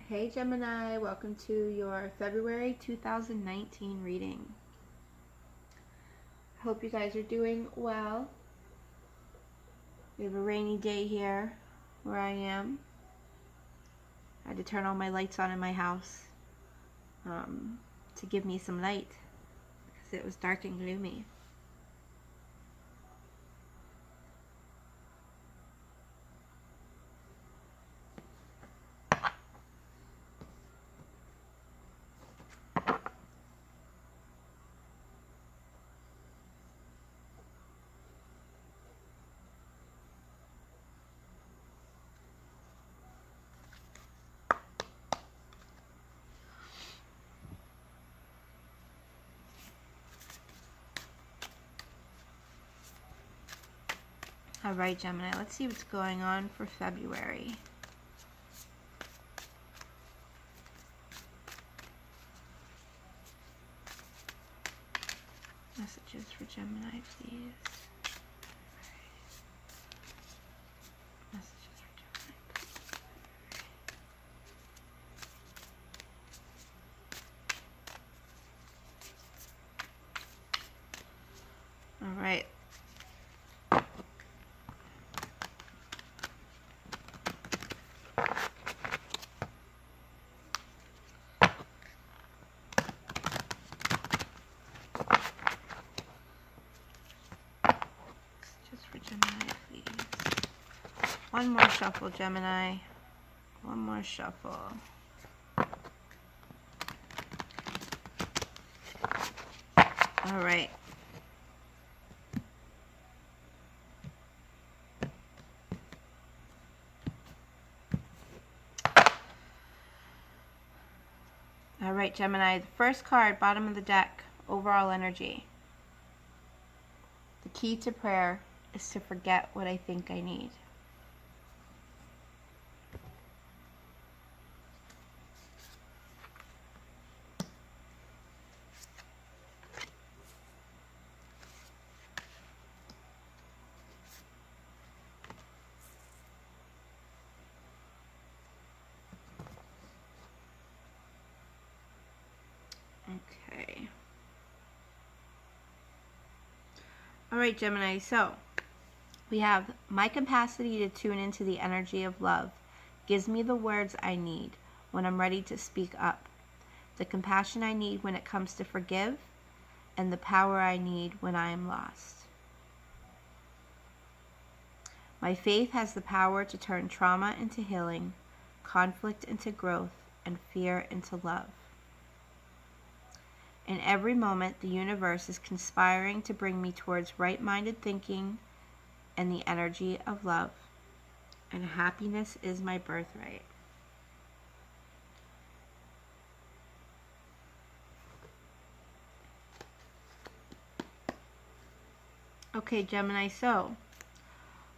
Hey Gemini, welcome to your February 2019 reading. I hope you guys are doing well. We have a rainy day here where I am. I had to turn all my lights on in my house to give me some light because it was dark and gloomy. Alright Gemini, let's see what's going on for February. Messages for Gemini, please. Messages for Gemini, please. Alright. Gemini, please. One more shuffle, Gemini. One more shuffle. All right. All right, Gemini. The first card, bottom of the deck, overall energy. The key to prayer is to forget what I think I need. Okay. All right, Gemini. So we have my capacity to tune into the energy of love gives me the words I need when I'm ready to speak up, the compassion I need when it comes to forgive, and the power I need when I am lost. My faith has the power to turn trauma into healing, conflict into growth, and fear into love. In every moment, the universe is conspiring to bring me towards right-minded thinking and the energy of love. And happiness is my birthright. Okay, Gemini, so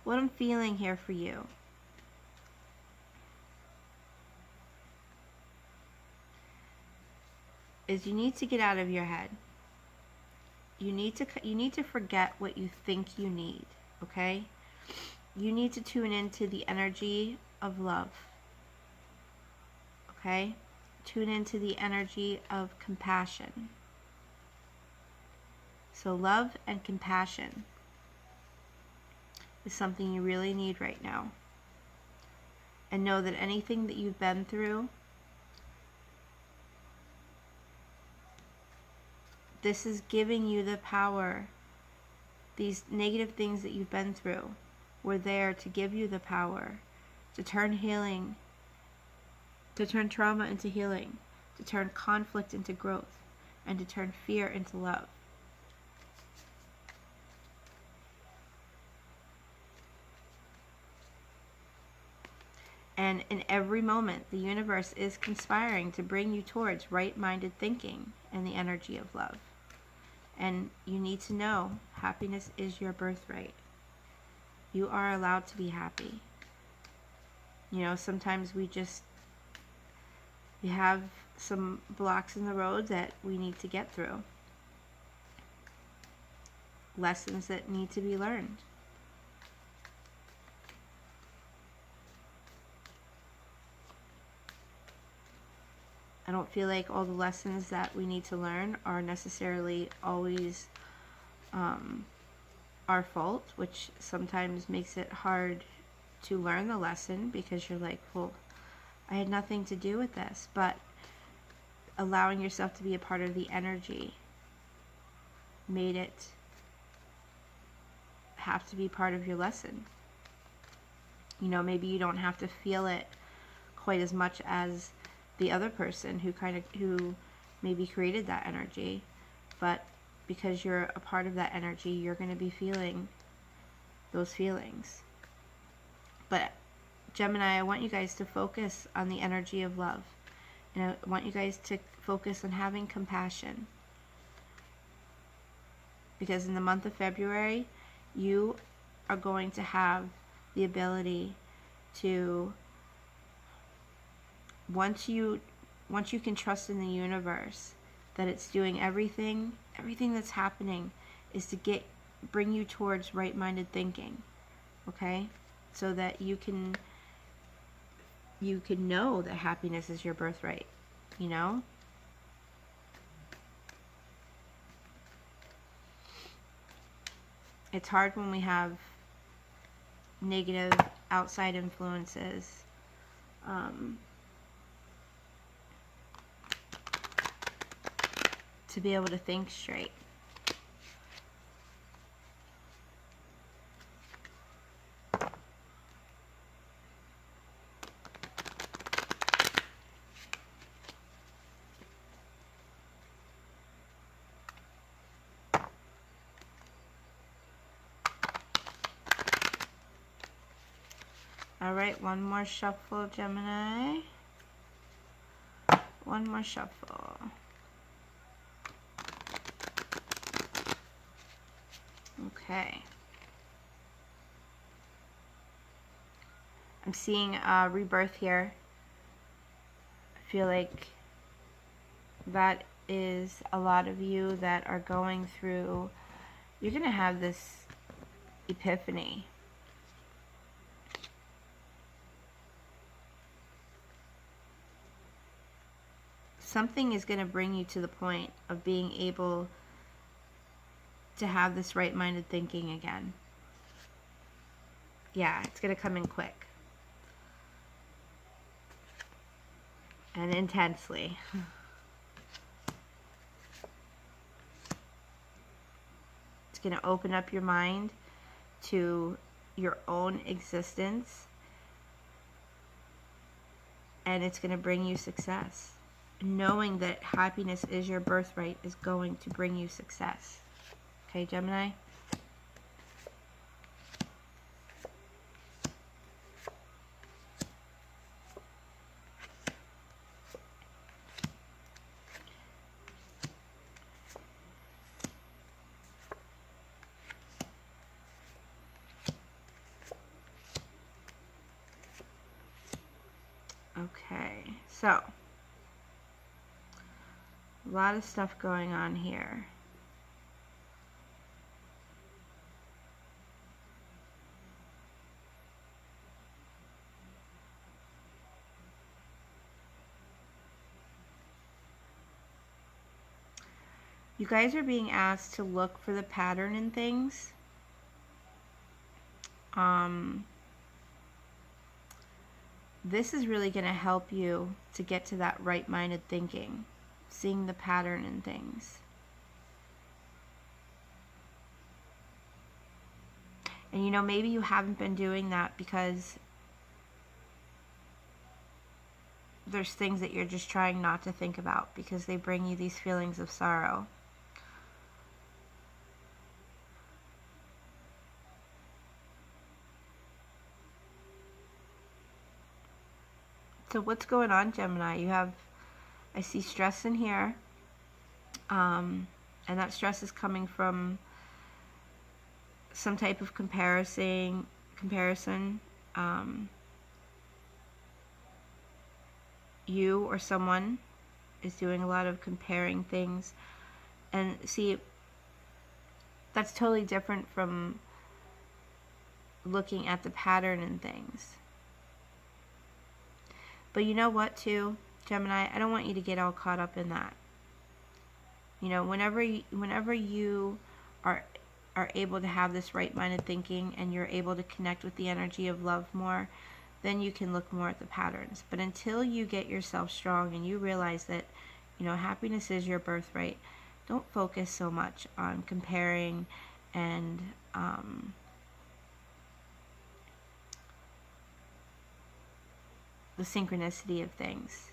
what I'm feeling here for you is you need to get out of your head. You need to forget what you think you need, okay? You need to tune into the energy of love. Okay? Tune into the energy of compassion. So love and compassion is something you really need right now. And know that anything that you've been through, this is giving you the power. These negative things that you've been through were there to give you the power to turn healing, to turn trauma into healing, to turn conflict into growth, and to turn fear into love. And in every moment, the universe is conspiring to bring you towards right-minded thinking and the energy of love. And you need to know happiness is your birthright. You are allowed to be happy. You know, sometimes we have some blocks in the road that we need to get through. Lessons that need to be learned. I don't feel like all the lessons that we need to learn are necessarily always our fault, which sometimes makes it hard to learn the lesson because you're like, well, I had nothing to do with this. But allowing yourself to be a part of the energy made it have to be part of your lesson. You know, maybe you don't have to feel it quite as much as the other person who maybe created that energy, but because you're a part of that energy, you're going to be feeling those feelings. But Gemini, I want you guys to focus on the energy of love, and I want you guys to focus on having compassion, because in the month of February, you are going to have the ability to, once you can trust in the universe that it's doing everything that's happening is to bring you towards right-minded thinking, okay? So that you can know that happiness is your birthright, you know? It's hard when we have negative outside influences. To be able to think straight. All right, one more shuffle, Gemini. One more shuffle. Okay. I'm seeing rebirth here. I feel like that is a lot of you that are going through, you're going to have this epiphany. Something is going to bring you to the point of being able to have this right-minded thinking again. Yeah, it's going to come in quick. And intensely. It's going to open up your mind to your own existence. And it's going to bring you success. Knowing that happiness is your birthright is going to bring you success. Okay, Gemini? Okay, so a lot of stuff going on here. You guys are being asked to look for the pattern in things. This is really going to help you to get to that right-minded thinking, seeing the pattern in things. And you know, maybe you haven't been doing that because there's things that you're just trying not to think about because they bring you these feelings of sorrow. So what's going on, Gemini? You have, I see stress in here, and that stress is coming from some type of comparison. You or someone is doing a lot of comparing things, and see, that's totally different from looking at the pattern in things. But you know what, too? Gemini, I don't want you to get all caught up in that. You know, whenever you are able to have this right-minded thinking and you're able to connect with the energy of love more, then you can look more at the patterns. But until you get yourself strong and you realize that, you know, happiness is your birthright, don't focus so much on comparing and the synchronicity of things.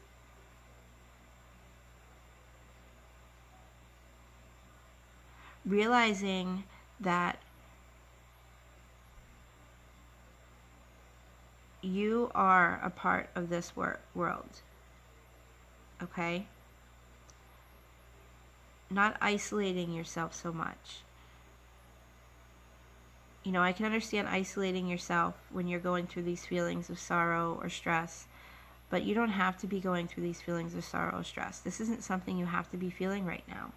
Realizing that you are a part of this world, okay? Not isolating yourself so much. You know, I can understand isolating yourself when you're going through these feelings of sorrow or stress, but you don't have to be going through these feelings of sorrow or stress. This isn't something you have to be feeling right now.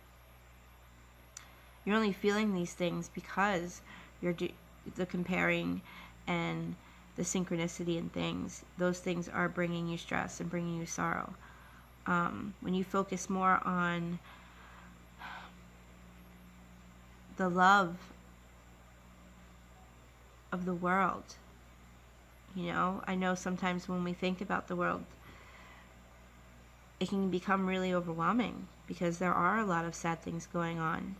You're only feeling these things because you're the comparing and the synchronicity and things. Those things are bringing you stress and bringing you sorrow. When you focus more on the love of the world, you know, I know sometimes when we think about the world, it can become really overwhelming because there are a lot of sad things going on.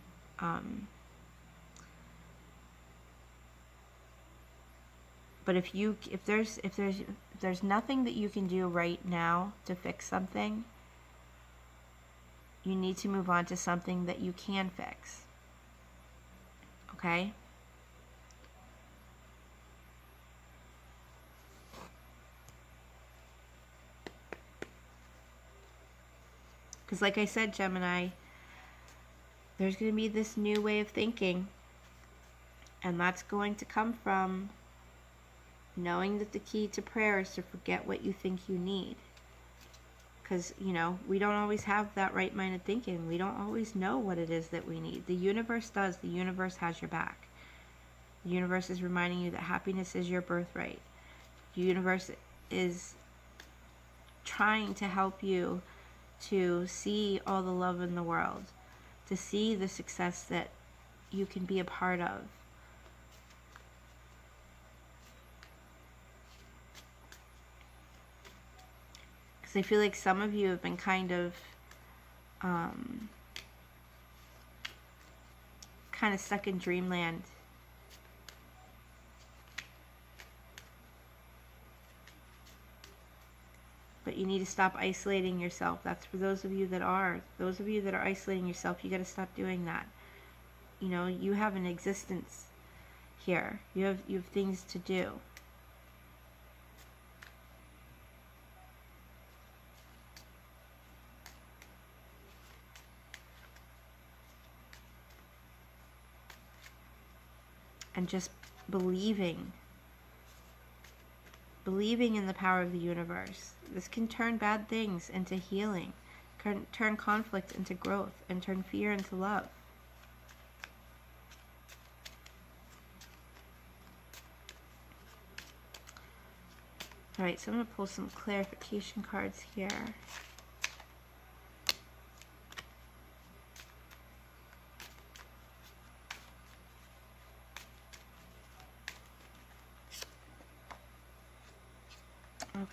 But if there's nothing that you can do right now to fix something, you need to move on to something that you can fix. Okay? Because like I said, Gemini, there's going to be this new way of thinking, and that's going to come from knowing that the key to prayer is to forget what you think you need. Because, you know, we don't always have that right-minded thinking. We don't always know what it is that we need. The universe does. The universe has your back. The universe is reminding you that happiness is your birthright. The universe is trying to help you to see all the love in the world, to see the success that you can be a part of. Because I feel like some of you have been kind of stuck in dreamland. But you need to stop isolating yourself. That's for those of you that are. Those of you that are isolating yourself, you got to stop doing that. You know, you have an existence here. You have things to do. And just believing in the power of the universe. This can turn bad things into healing, can turn conflict into growth, and turn fear into love. Alright, so I'm going to pull some clarification cards here.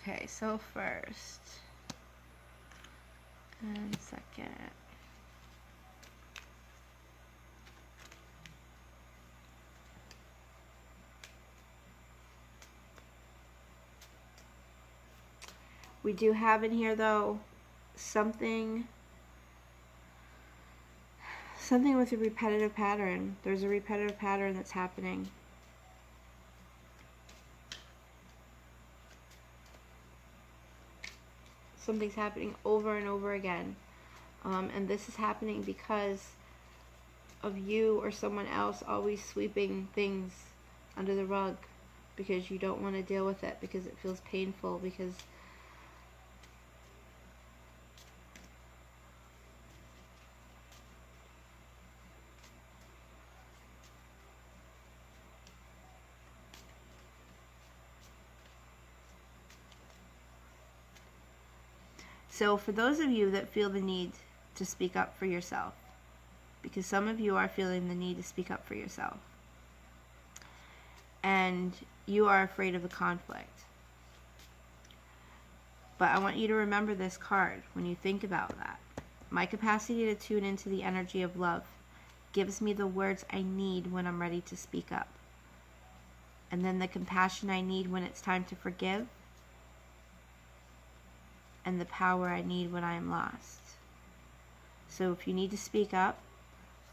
Okay, so first and second. We do have in here, though, something with a repetitive pattern. There's a repetitive pattern that's happening. Something's happening over and over again. And this is happening because of you or someone else always sweeping things under the rug because you don't want to deal with it, because it feels painful, because So for those of you that feel the need to speak up for yourself, because some of you are feeling the need to speak up for yourself, and you are afraid of the conflict. But I want you to remember this card when you think about that. My capacity to tune into the energy of love gives me the words I need when I'm ready to speak up. And then the compassion I need when it's time to forgive. And the power I need when I am lost. So if you need to speak up,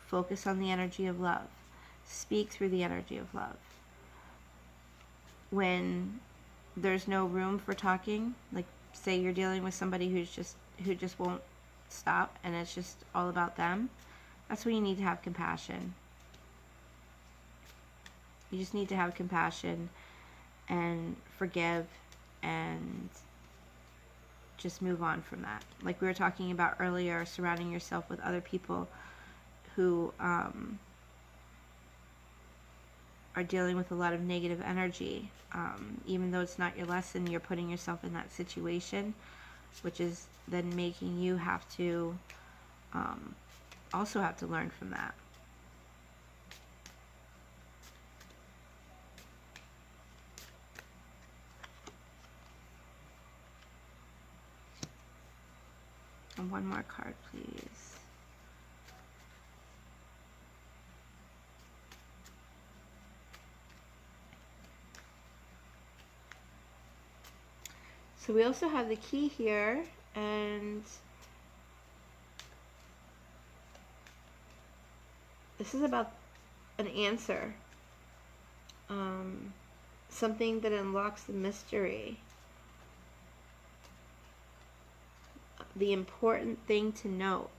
focus on the energy of love. Speak through the energy of love. When there's no room for talking, like say you're dealing with somebody who just won't stop and it's just all about them, that's when you need to have compassion. You just need to have compassion and forgive and just move on from that. Like we were talking about earlier, surrounding yourself with other people who are dealing with a lot of negative energy. Even though it's not your lesson, you're putting yourself in that situation, which is then making you have to also have to learn from that. And one more card, please. So we also have the key here, and this is about an answer. Something that unlocks the mystery. The important thing to note.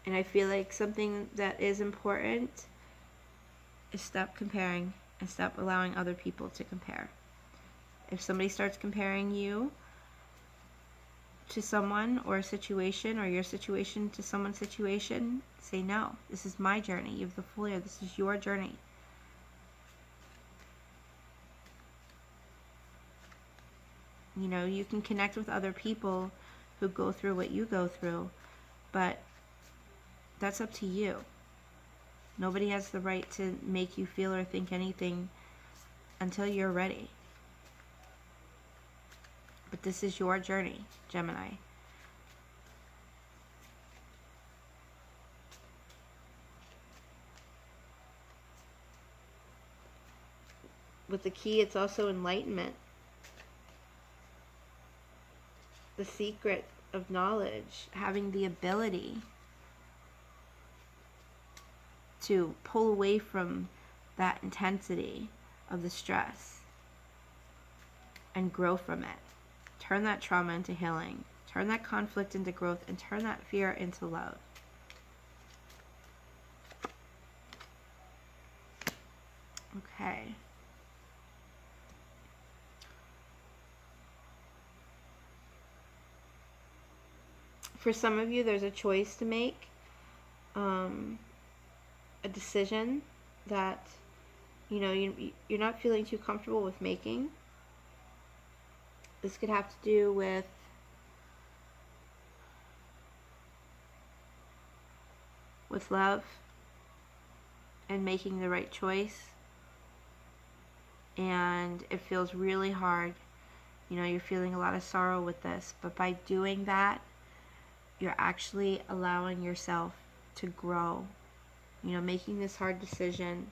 And I feel like something that is important is stop comparing and stop allowing other people to compare. If somebody starts comparing you to someone or a situation, or your situation to someone's situation, say no. This is my journey. You have the full year. This is your journey. You know, you can connect with other people who go through what you go through, but that's up to you. Nobody has the right to make you feel or think anything until you're ready. But this is your journey, Gemini. With the key, it's also enlightenment. The secret of knowledge, having the ability to pull away from that intensity of the stress and grow from it. Turn that trauma into healing. Turn that conflict into growth, and turn that fear into love. Okay. For some of you, there's a choice to make, a decision that, you know, you're not feeling too comfortable with making. This could have to do with love and making the right choice. And it feels really hard. You know, you're feeling a lot of sorrow with this, but by doing that, you're actually allowing yourself to grow. You know, making this hard decision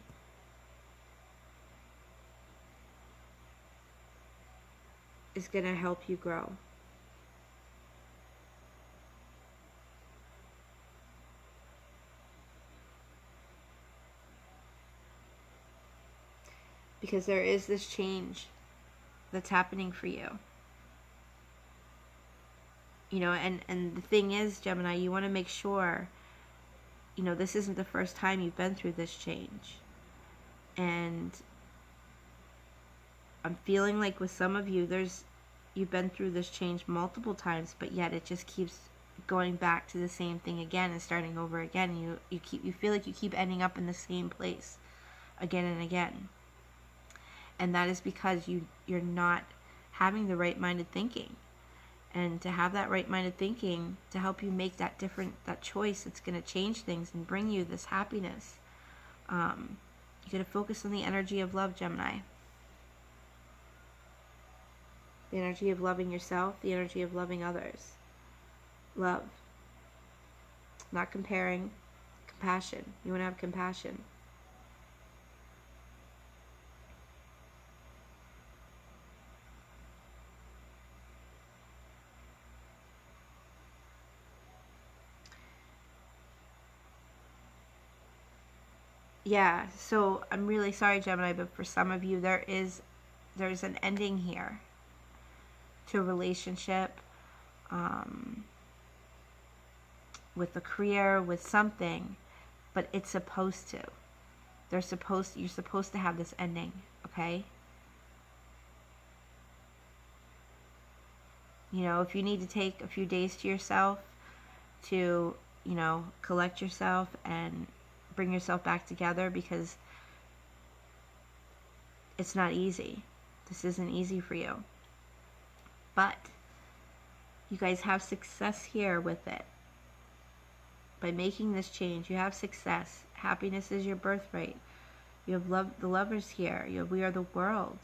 is going to help you grow. Because there is this change that's happening for you. You know, and the thing is, Gemini, you want to make sure, you know, this isn't the first time you've been through this change. And I'm feeling like with some of you, you've been through this change multiple times, but yet it just keeps going back to the same thing again and starting over again. You feel like you keep ending up in the same place again and again. And that is because you're not having the right-minded thinking. And to have that right-minded thinking to help you make that choice that's going to change things and bring you this happiness. You got to focus on the energy of love, Gemini. The energy of loving yourself, the energy of loving others. Love. Not comparing. Compassion. You want to have compassion. Yeah, so I'm really sorry, Gemini, but for some of you, there's an ending here to a relationship, with a career, with something, but it's supposed to. You're supposed to have this ending, okay? You know, if you need to take a few days to yourself to, you know, collect yourself and bring yourself back together, because it's not easy. This isn't easy for you. But you guys have success here with it. By making this change, you have success. Happiness is your birthright. You have love, the lovers here. You have, we are the world.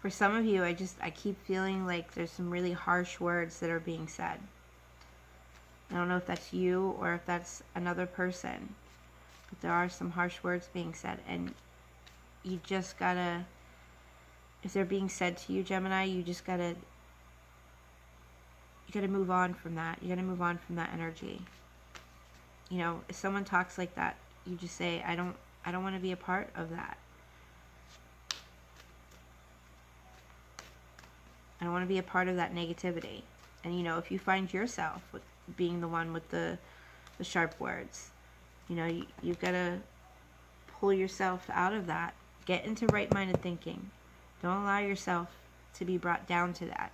For some of you, I keep feeling like there's some really harsh words that are being said. I don't know if that's you or if that's another person, but there are some harsh words being said, and you just gotta, if they're being said to you, Gemini, you gotta move on from that. You gotta move on from that energy. You know, if someone talks like that, you just say, I don't want to be a part of that. I don't want to be a part of that negativity. And, you know, if you find yourself with being the one with the sharp words, you know, you've got to pull yourself out of that. Get into right-minded thinking. Don't allow yourself to be brought down to that.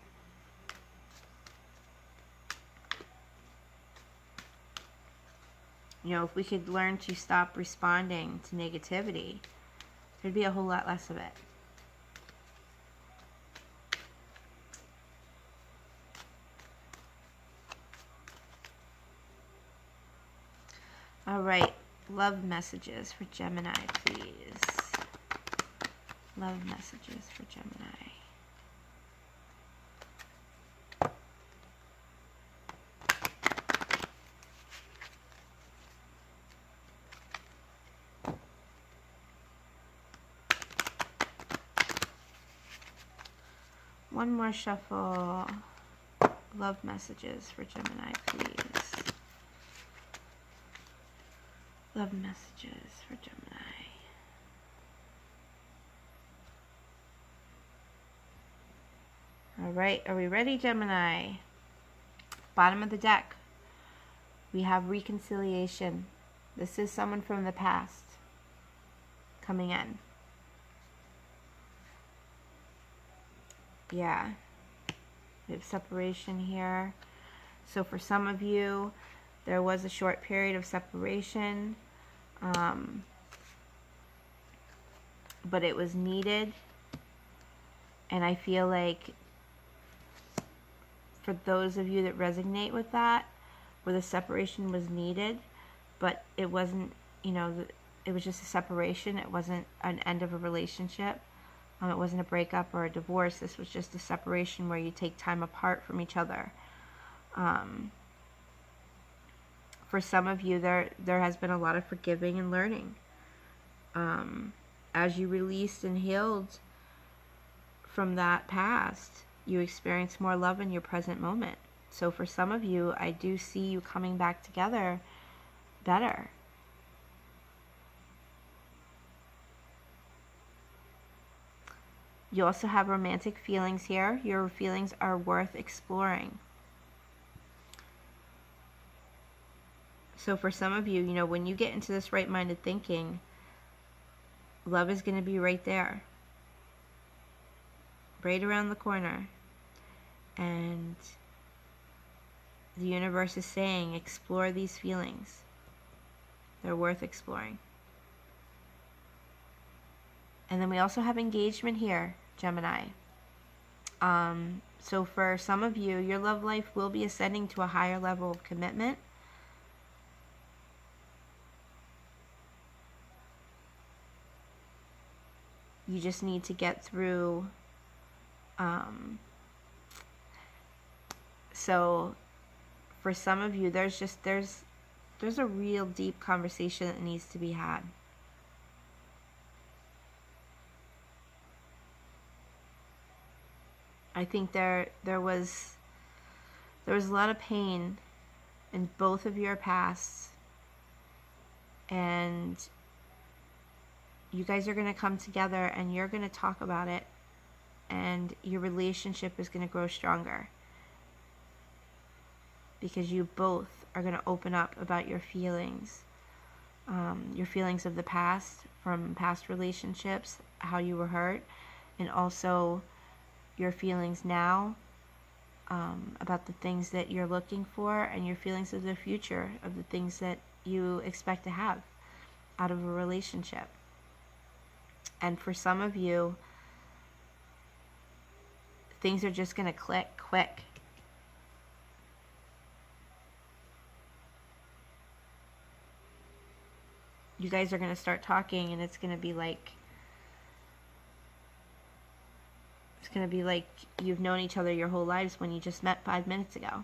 You know, if we could learn to stop responding to negativity, there'd be a whole lot less of it. All right, love messages for Gemini, please. Love messages for Gemini. One more shuffle. Love messages for Gemini, please. Love messages for Gemini. All right, are we ready, Gemini? Bottom of the deck, we have reconciliation. This is someone from the past coming in. Yeah, we have separation here. So for some of you, there was a short period of separation, but it was needed. And I feel like for those of you that resonate with that, where the separation was needed, but it wasn't, you know, it was just a separation. It wasn't an end of a relationship. It wasn't a breakup or a divorce. This was just a separation where you take time apart from each other. For some of you, there has been a lot of forgiving and learning. As you released and healed from that past, you experience more love in your present moment. So for some of you, I do see you coming back together better. You also have romantic feelings here. Your feelings are worth exploring. So for some of you, you know, when you get into this right-minded thinking, love is going to be right there. right around the corner. And the universe is saying, explore these feelings. They're worth exploring. And then we also have engagement here, Gemini. So for some of you, your love life will be ascending to a higher level of commitment. You just need to get through. So for some of you, there's a real deep conversation that needs to be had. I think there was a lot of pain in both of your pasts, and you guys are going to come together and you're going to talk about it, and your relationship is going to grow stronger because you both are going to open up about your feelings of the past, from past relationships, how you were hurt, and also your feelings now about the things that you're looking for, and your feelings of the future, of the things that you expect to have out of a relationship. And for some of you, things are just going to click quick. You guys are going to start talking, and it's going to be like you've known each other your whole lives when you just met 5 minutes ago.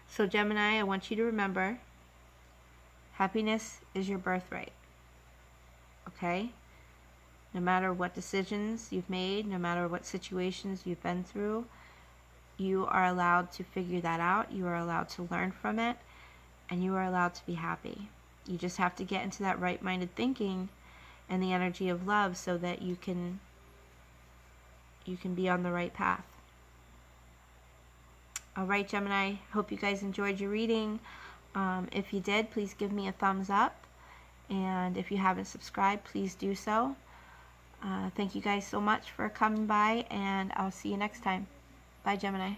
So Gemini, I want you to remember, happiness is your birthright. Okay? No matter what decisions you've made, no matter what situations you've been through, you are allowed to figure that out. You are allowed to learn from it, and you are allowed to be happy. You just have to get into that right-minded thinking and the energy of love so that you can be on the right path. All right, Gemini, hope you guys enjoyed your reading. If you did, please give me a thumbs up. And if you haven't subscribed, please do so. Thank you guys so much for coming by, and I'll see you next time. Bye, Gemini.